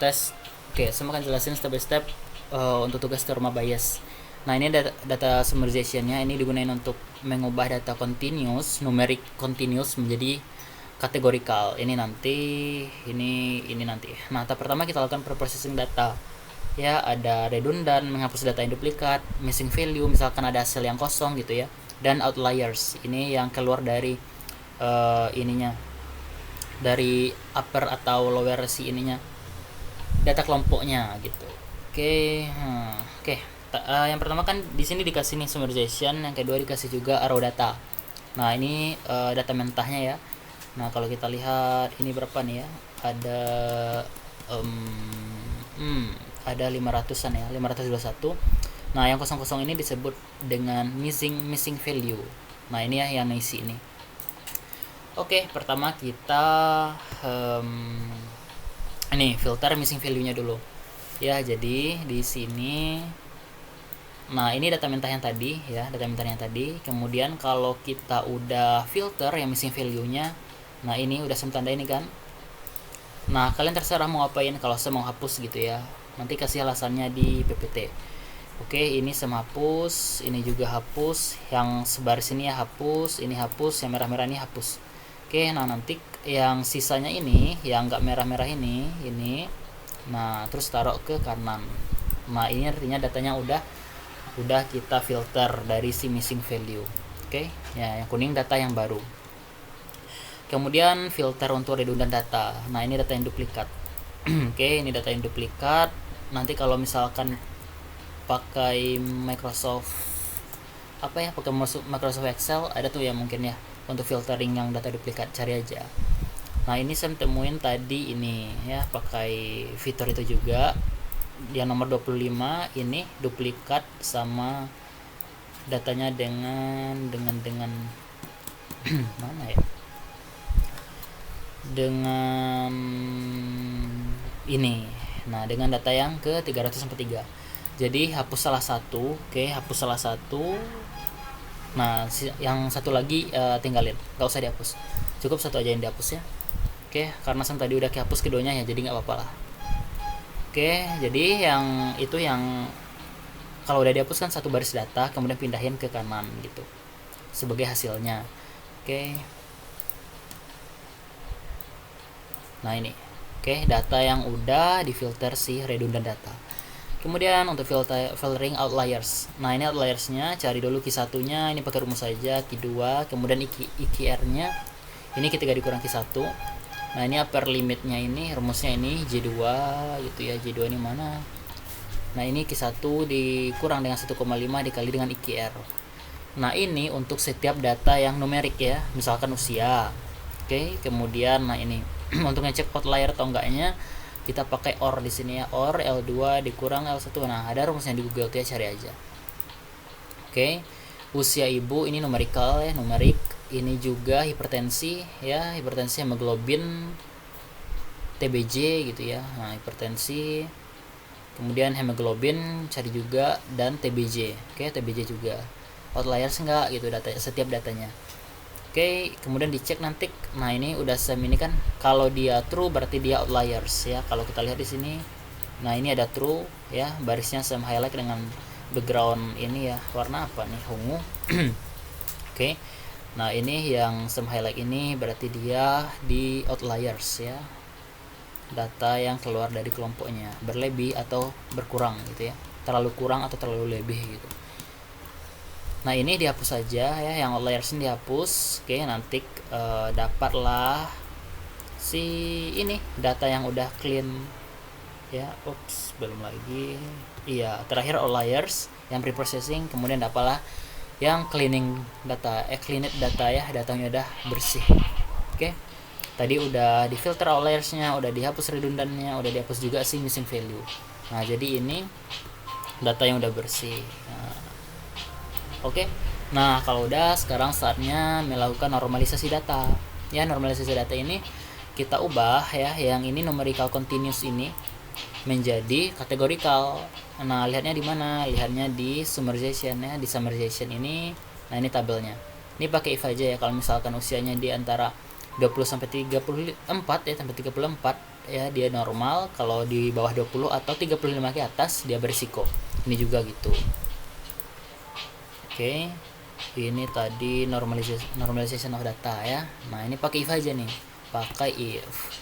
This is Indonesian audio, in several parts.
tes. Oke, saya akan jelasin step by step untuk tugas Torma bias. Nah, ini data summarization-nya ini digunakan untuk mengubah data continuous, numeric continuous menjadi kategorikal. Ini nanti ini nanti. Nah, tahap pertama kita lakukan preprocessing data. Ya, ada redundant, menghapus data yang duplikat, missing value, misalkan ada sel yang kosong gitu ya, dan outliers. Ini yang keluar dari ininya, dari upper atau lower si ininya, data kelompoknya gitu. Oke. Yang pertama kan di sini dikasih nih summarization, yang kedua dikasih juga arrow data. Nah, ini data mentahnya ya. Nah, kalau kita lihat ini berapa nih ya? Ada 500-an ya, 521. Nah, yang kosong-kosong ini disebut dengan missing value. Nah, ini ya yang isi ini. Oke, pertama kita ini filter missing value-nya dulu. Ya, jadi di sini nah, ini data mentah yang tadi ya, data mentah yang tadi. Kemudian kalau kita udah filter yang missing value-nya, nah ini udah saya tanda ini kan. Nah, kalian terserah mau apain. Kalau saya mau hapus gitu ya, nanti kasih alasannya di PPT. Oke, ini saya hapus, ini juga hapus, yang sebaris ini ya hapus, ini hapus, yang merah-merah ini hapus. Oke, nah nanti yang sisanya ini, yang enggak merah-merah ini, nah terus taruh ke kanan. Nah, ini artinya datanya udah kita filter dari si missing value. Oke, ya yang kuning data yang baru. Kemudian filter untuk redundant data. Nah, ini data yang duplikat. Oke, ini data yang duplikat. Nanti kalau misalkan pakai Microsoft pakai Microsoft Excel ada tuh ya mungkin ya untuk filtering yang data duplikat, cari aja. Nah, ini saya temuin tadi ini ya pakai fitur itu juga. Yang nomor 25 ini duplikat sama datanya dengan mana ya, dengan ini. Nah, dengan data yang ke 343. Jadi hapus salah satu. Oke, hapus salah satu. Nah, yang satu lagi tinggalin, nggak usah dihapus, cukup satu aja yang dihapus ya. Oke, karena saya tadi udah kehapus keduanya ya, jadi nggak apa-apa lah. Oke, jadi yang itu yang kalau udah dihapus kan satu baris data, kemudian pindahin ke kanan gitu sebagai hasilnya. Oke. Nah, ini. Oke, data yang udah difilter si redundant data. Kemudian untuk filtering outliers. Nah, ini outliersnya cari dulu Q1-nya, ini pakai rumus saja Q2, kemudian IQR-nya ini Q3 dikurang Q1. Nah, ini upper limitnya ini rumusnya ini J2 gitu ya. J2 ini mana? Nah, ini Q1 dikurang dengan 1,5 dikali dengan IQR. Nah, ini untuk setiap data yang numerik ya, misalkan usia. Oke, kemudian nah ini untuk ngecek outlier atau enggaknya kita pakai OR di sini ya. OR L2 dikurang L1. Nah, ada rumusnya di Google tuh ya, cari aja. Oke. Usia ibu ini numerical ya, numerik. Ini juga hipertensi ya, hipertensi hemoglobin TBJ gitu ya. Nah, hipertensi, kemudian hemoglobin cari juga, dan TBJ. Oke, TBJ juga. Outliers enggak gitu data setiap datanya. Oke, kemudian dicek nanti. Nah, ini udah ini kan kalau dia true berarti dia outliers ya. Kalau kita lihat di sini, nah ini ada true ya, barisnya saya highlight dengan background ini ya, warna apa nih, ungu. Oke. Nah, ini yang saya highlight ini berarti dia di outliers ya. Data yang keluar dari kelompoknya, berlebih atau berkurang gitu ya. Terlalu kurang atau terlalu lebih gitu. Nah, ini dihapus saja ya, yang outliers ini dihapus. Oke, nanti dapatlah si ini data yang udah clean ya. Ups, belum lagi. Iya, terakhir outliers yang preprocessing, kemudian dapatlah yang cleaning data, cleaned data ya, datanya udah bersih. Oke. Tadi udah difilter outliersnya, udah dihapus redundannya, udah dihapus juga si missing value. Nah, jadi ini data yang udah bersih. Nah, oke. Nah, kalau udah, sekarang saatnya melakukan normalisasi data. Ya, normalisasi data ini kita ubah ya, yang ini numerical continuous ini menjadi kategorikal. Nah, lihatnya di mana? Lihatnya di summarization ya, di summarization ini. Nah, ini tabelnya. Ini pakai if aja ya, kalau misalkan usianya di antara 20 sampai 34 ya, sampai 34. ya dia normal, kalau di bawah 20 atau 35 ke atas dia berisiko. Ini juga gitu. Oke, ini tadi normalization of data ya. Nah ini pakai if aja nih, pakai if.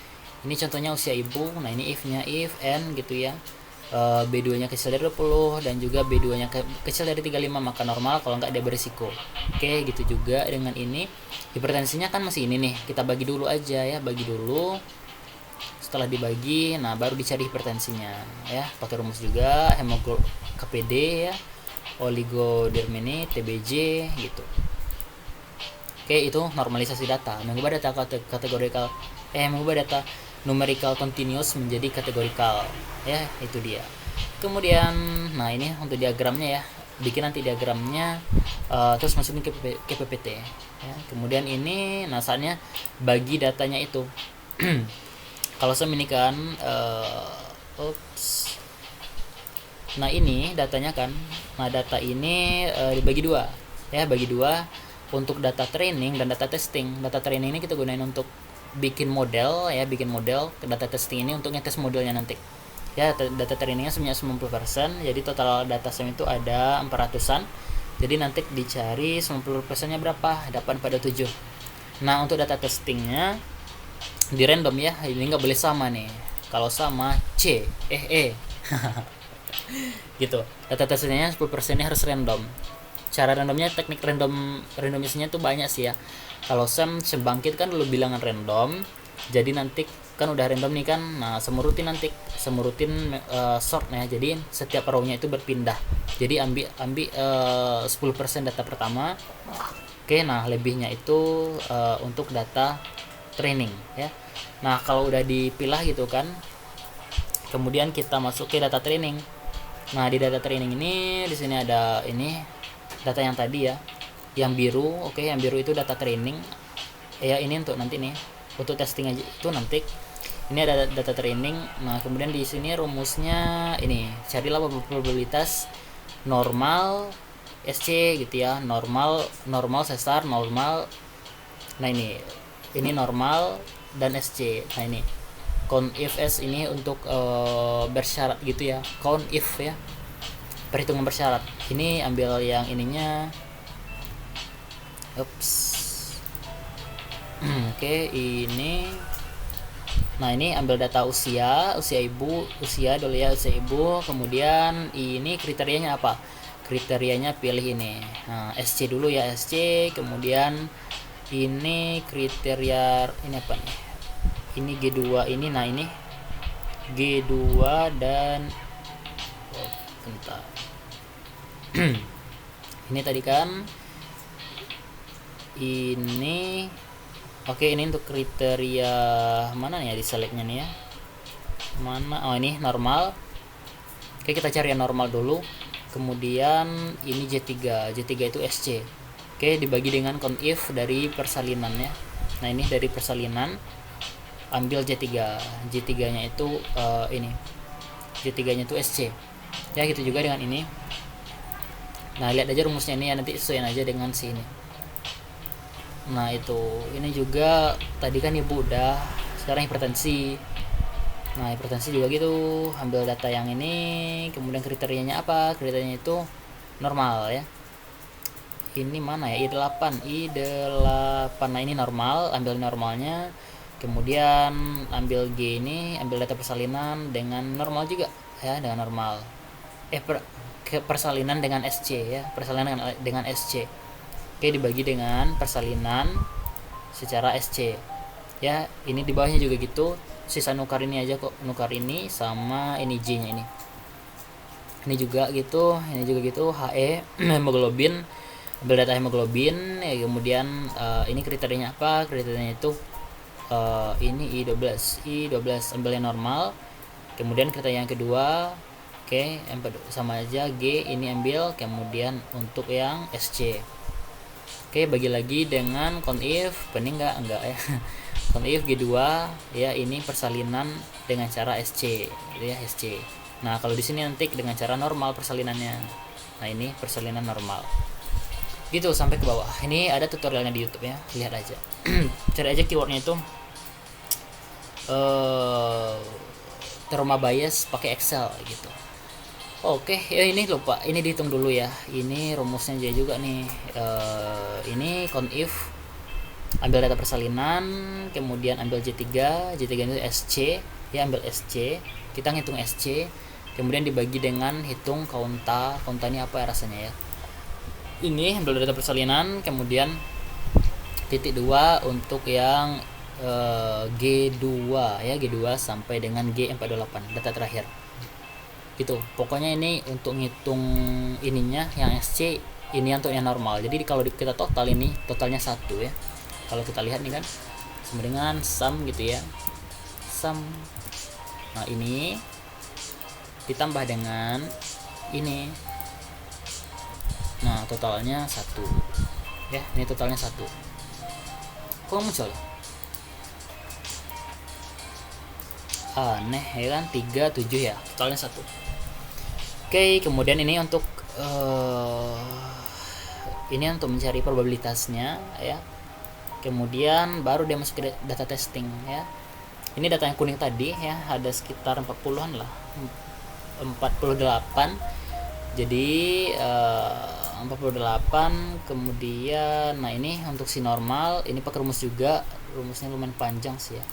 Ini contohnya usia ibu. Nah ini if-nya if n gitu ya. B2 nya kecil dari 20 dan juga B2 nya kecil dari 35, maka normal, kalau nggak dia berisiko. Oke, gitu juga dengan ini. Hipertensinya kan masih ini nih, kita bagi dulu aja ya, bagi dulu. Setelah dibagi, nah baru dicari hipertensinya ya, pakai rumus juga KPD ya, oligodermini, TBJ gitu. Oke, itu normalisasi data, mengubah data kategorikal mengubah data numerical continuous menjadi kategorikal ya, itu dia. Kemudian nah ini untuk diagramnya ya, bikin nanti diagramnya, terus masukin ke PPT ya. Kemudian ini nah saatnya bagi datanya itu. Kalau ini kan nah ini datanya kan, nah data ini dibagi dua ya, bagi dua untuk data training dan data testing. Data training ini kita gunain untuk bikin model ya, bikin model. Data testing ini untuk ngetes modelnya nanti ya. Data trainingnya sebenarnya 90%, jadi total data set itu ada 400-an, jadi nanti dicari 90%-nya berapa, dapat pada 7. Nah untuk data testingnya di random ya, ini nggak boleh sama nih, kalau sama C gitu. Data testingnya 10% nya harus random. Cara randomnya, teknik randomisnya tuh banyak sih ya. Kalau sebangkit kan dulu bilangan random, jadi nanti kan udah random nih kan, nah semurutin sort ya, jadi setiap row-nya itu berpindah, jadi ambil 10% data pertama. Oke, nah lebihnya itu untuk data training ya. Nah kalau udah dipilah gitu kan, kemudian kita masuk ke data training. Nah di data training ini, di sini ada ini data yang tadi ya, yang biru. Oke, yang biru itu data training ya, ini untuk nanti nih, untuk testing aja itu nanti. Ini ada data training. Nah kemudian di sini rumusnya ini, carilah probabilitas normal SC gitu ya, normal sesar normal. Nah ini normal dan SC. Nah ini count if S ini untuk bersyarat gitu ya, count if ya, perhitungan bersyarat. Ini ambil yang ininya. Oke, ini. Nah, ini ambil data usia ibu, usia dulu ya, usia ibu. Kemudian ini kriterianya apa? Kriterianya pilih ini. Nah, SC dulu ya, SC. Kemudian ini kriteria ini apa nih? Ini G2 ini. Nah, ini G2 dan bentar. Ini tadi kan ini. Oke, ini untuk kriteria mana nih ya, di selectnya nih ya, mana, oh ini normal. Oke, kita cari yang normal dulu. Kemudian ini J3 itu SC. Oke, dibagi dengan count if dari persalinannya. Nah ini dari persalinan ambil J3 nya itu ini J3 nya itu SC ya, gitu juga dengan ini. Nah lihat aja rumusnya ini ya, nanti sesuaiin aja dengan sini. Nah itu ini juga tadi kan ibu udah, sekarang hipertensi. Nah hipertensi juga gitu, ambil data yang ini, kemudian kriterianya apa, kriterianya itu normal ya. Ini mana ya, I8. Nah ini normal, ambil normalnya. Kemudian ambil G ini, ambil data persalinan dengan normal juga ya, dengan normal. Persalinan dengan SC ya, persalinan dengan SC. Oke, dibagi dengan persalinan secara SC ya. Ini di bawahnya juga gitu, sisa nukar ini aja kok, nukar ini sama ini J nya ini juga gitu, HE hemoglobin, ambil data hemoglobin ya. Kemudian ini kriterianya apa, kriterianya itu ini I12 ambil yang normal. Kemudian kriteria yang kedua, oke, sama aja G ini ambil, kemudian untuk yang SC. Oke, bagi lagi dengan count if, pening enggak ya. Count if G2 ya, ini persalinan dengan cara SC gitu ya, SC. Nah, kalau di sini nanti dengan cara normal persalinannya. Nah, ini persalinan normal. Gitu sampai ke bawah. Ini ada tutorialnya di YouTube ya, lihat aja. Cari aja keywordnya itu trauma bias pakai Excel gitu. Oke, ya ini lupa, ini dihitung dulu ya. Ini rumusnya juga nih. Ini count if, ambil data persalinan, kemudian ambil J3 itu SC, ya ambil SC, kita ngitung SC, kemudian dibagi dengan hitung kaunta ini apa ya rasanya ya. Ini ambil data persalinan, kemudian titik 2 untuk yang G2 ya, G2 sampai dengan G48 data terakhir gitu. Pokoknya ini untuk ngitung ininya yang SC, ini untuk yang normal. Jadi kalau kita total, ini totalnya 1 ya. Kalau kita lihat nih kan sama dengan sum gitu ya, sum. Nah ini ditambah dengan ini, nah totalnya 1 ya. Ini totalnya 1. Kok muncul aneh ya kan, 37 ya, totalnya 1. Oke, kemudian ini untuk ini untuk mencari probabilitasnya ya. Kemudian baru dia masuk ke data testing ya. Ini data yang kuning tadi ya, ada sekitar 40-an lah, 48. Jadi 48. Kemudian nah ini untuk si normal, ini pakai rumus juga. Rumusnya lumayan panjang sih ya.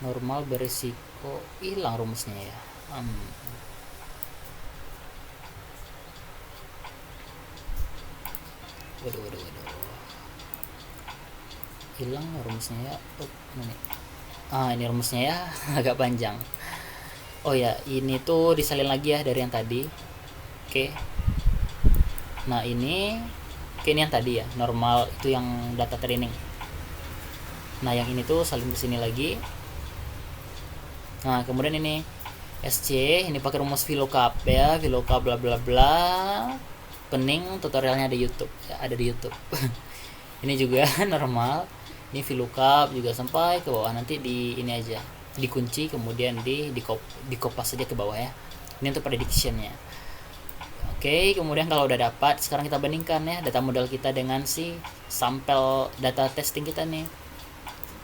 Normal berisiko hilang rumusnya ya. Waduh. Hilang rumusnya ya. Ini rumusnya ya agak panjang. Oh ya, ini tuh disalin lagi ya dari yang tadi. Oke. Nah ini yang tadi ya, normal itu yang data training. Nah yang ini tuh salin ke sini lagi. Nah kemudian ini SC, ini pakai rumus VLOOKUP ya, VLOOKUP bla bla bla. Pening tutorialnya ada YouTube ya, ada di YouTube. Ini juga normal, ini VLOOKUP juga sampai ke bawah, nanti di ini aja dikunci, kemudian di kopas saja ke bawah ya. Ini untuk predictionnya. Oke, kemudian kalau udah dapat, sekarang kita bandingkan ya data model kita dengan si sampel data testing kita nih.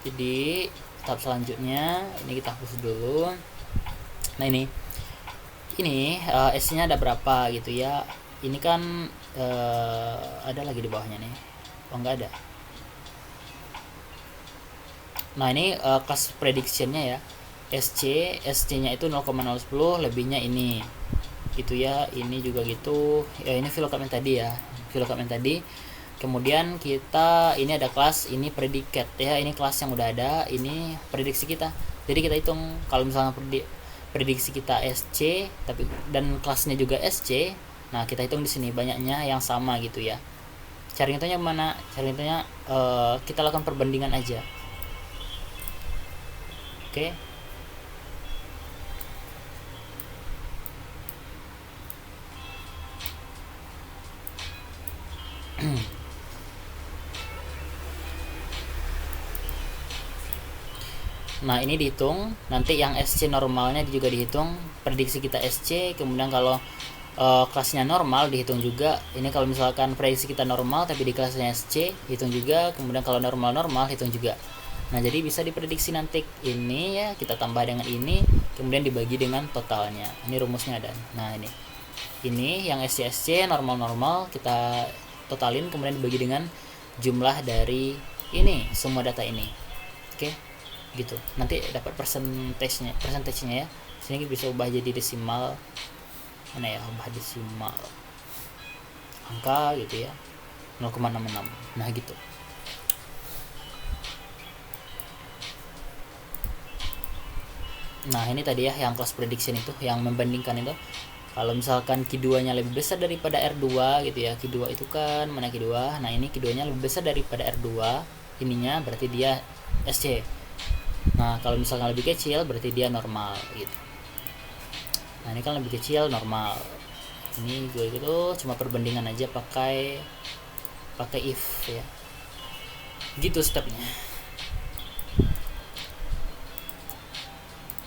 Jadi tahap selanjutnya ini kita hapus dulu. Nah ini S-nya ada berapa gitu ya. Ini kan ada lagi di bawahnya nih. Oh enggak ada. Nah ini kelas predictionnya ya. SC-nya itu 0,010, lebihnya ini gitu ya. Ini juga gitu ya. Ini VLOOKUP yang tadi ya, VLOOKUP yang tadi. Kemudian kita ini ada kelas ini predikat ya. Ini kelas yang udah ada, ini prediksi kita. Jadi kita hitung kalau misalnya prediksi kita SC tapi dan kelasnya juga SC. Nah kita hitung di sini banyaknya yang sama gitu ya. Cara ngitungnya mana? Cara ngitungnya kita lakukan perbandingan aja. Oke. Nah ini dihitung, nanti yang SC normalnya juga dihitung, prediksi kita SC, kemudian kalau kelasnya normal dihitung juga. Ini kalau misalkan prediksi kita normal tapi di kelasnya SC hitung juga, kemudian kalau normal hitung juga. Nah jadi bisa diprediksi nanti ini ya, kita tambah dengan ini, kemudian dibagi dengan totalnya. Ini rumusnya ada. Nah ini yang SC normal kita totalin, kemudian dibagi dengan jumlah dari ini semua data ini. Oke, gitu. Nanti dapat persentasenya ya. Sini bisa ubah jadi desimal. Mana ya, ubah desimal angka gitu ya, 0,66. Nah gitu. Nah ini tadi ya yang class prediction itu, yang membandingkan itu. Kalau misalkan Q2 nya lebih besar daripada R2 gitu ya, Q2 itu kan mana Q2, nah ini Q2 nya lebih besar daripada R2 ininya, berarti dia SC. Nah kalau misalkan lebih kecil berarti dia normal gitu. Nah ini kan lebih kecil, normal. Ini gue gitu cuma perbandingan aja pakai if ya, gitu stepnya.